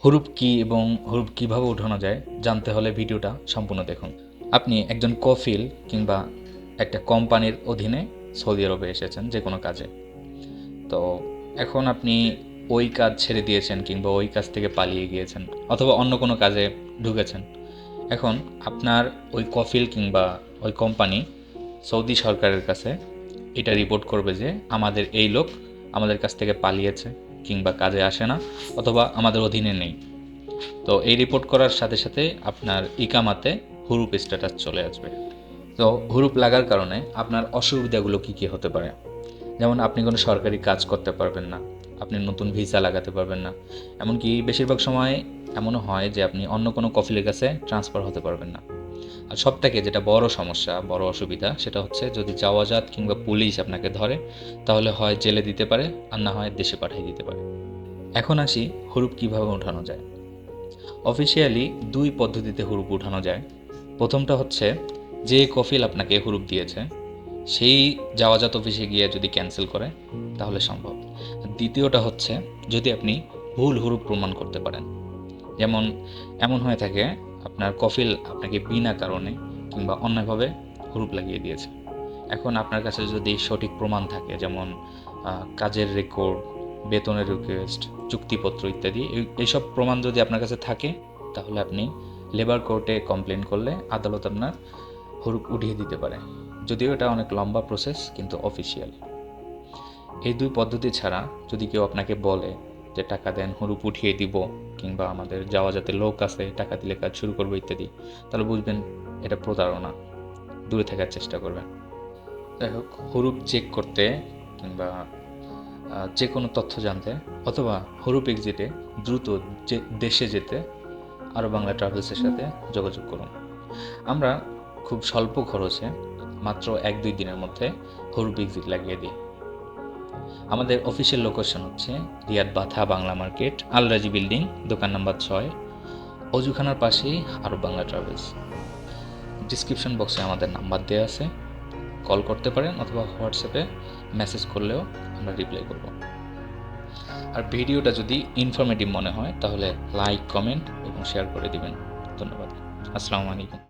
হুরুপ কী এবং হুরুপ কীভাবে উঠানো যায় জানতে হলে ভিডিওটা সম্পূর্ণ দেখুন। আপনি একজন কফিল কিংবা একটা কোম্পানির অধীনে সৌদি আরবে এসেছেন যে কোনো কাজে। তো এখন আপনি ওই কাজ ছেড়ে দিয়েছেন কিংবা ওই কাজ থেকে পালিয়ে গিয়েছেন অথবা অন্য কোনো কাজে ঢুকেছেন। এখন আপনার ওই কফিল কিংবা ওই কোম্পানি সৌদি সরকারের কাছে এটা রিপোর্ট করবে যে আমাদের এই লোক আমাদের কাছ থেকে পালিয়েছে কিংবা কাজে আসে না অথবা আমাদের অধীনে নেই। তো এই রিপোর্ট করার সাথে সাথে আপনার ইকামাতে হুরুপ স্ট্যাটাস চলে আসবে। তো হুরুপ লাগার কারণে আপনার অসুবিধাগুলো কী কী হতে পারে? যেমন আপনি কোনো সরকারি কাজ করতে পারবেন না, আপনি নতুন ভিসা লাগাতে পারবেন না, এমনকি বেশিরভাগ সময় এমনও হয় যে আপনি অন্য কোনো কফিলের কাছে ট্রান্সফার হতে পারবেন না। আর সবথেকে যেটা বড় সমস্যা, বড় অসুবিধা সেটা হচ্ছে যদি জাওয়াজাত কিংবা পুলিশ আপনাকে ধরে তাহলে হয় জেলে দিতে পারে আর না হয় দেশে পাঠিয়ে দিতে পারে। এখন আসি হুরুপ কীভাবে ওঠানো যায়। অফিসিয়ালি ২ পদ্ধতিতে হুরুপ উঠানো যায়। প্রথমটা হচ্ছে যে কফিল আপনাকে হুরুপ দিয়েছে সেই জাওয়াজাত অফিসে গিয়ে যদি ক্যান্সেল করে তাহলে সম্ভব। দ্বিতীয়টা হচ্ছে যদি আপনি ভুল হুরুপ প্রমাণ করতে পারেন। যেমন এমন হয়ে থাকে আপনার কফিল আপনাকে বিনা কারণে কিংবা অন্যায়ভাবে হুরুপ লাগিয়ে দিয়েছে। এখন আপনার কাছে যদি সঠিক প্রমাণ থাকে যেমন কাজের রেকর্ড, বেতনের রিকোয়েস্ট, চুক্তিপত্র ইত্যাদি এইসব প্রমাণ যদি আপনার কাছে থাকে তাহলে আপনি লেবার কোর্টে কমপ্লেন করলে আদালত আপনার হুরুপ উঠিয়ে দিতে পারে। যদিও এটা অনেক লম্বা প্রসেস কিন্তু অফিসিয়াল। এই ২ পদ্ধতি ছাড়া যদি কেউ আপনাকে বলে যে টাকা দেন হুরুপ উঠিয়ে দিব কিংবা আমাদের জাওয়াজাতে লোক আছে টাকা দিলে কাজ শুরু করবো ইত্যাদি, তাহলে বুঝবেন এটা প্রতারণা। দূরে থাকার চেষ্টা করবেন। যাই হোক, হুরুপ চেক করতে কিংবা যে কোনো তথ্য জানতে অথবা হুরুপ এক্সিটে দ্রুত দেশে যেতে আরও বাংলা ট্রাভেলসের সাথে যোগাযোগ করুন। আমরা খুব স্বল্প খরচে মাত্র ১-২ দিনের মধ্যে হুরুপ এক্সিট লাগিয়ে দিই। আমাদের অফিসিয়াল লোকেশন হচ্ছে রিয়াদ বাথা বাংলা মার্কেট, আল রাজি বিল্ডিং, দোকান নাম্বার ৬, অজুখানার পাশেই আরব বাংলা ট্রাভেলস। ডিসক্রিপশন বক্সে আমাদের নাম্বার দেওয়া আছে, কল করতে পারেন অথবা হোয়াটসঅ্যাপে মেসেজ করলেও আমরা রিপ্লাই করব। আর ভিডিওটা যদি ইনফরমেটিভ মনে হয় তাহলে লাইক, কমেন্ট এবং শেয়ার করে দিবেন। ধন্যবাদ। আসসালামু আলাইকুম।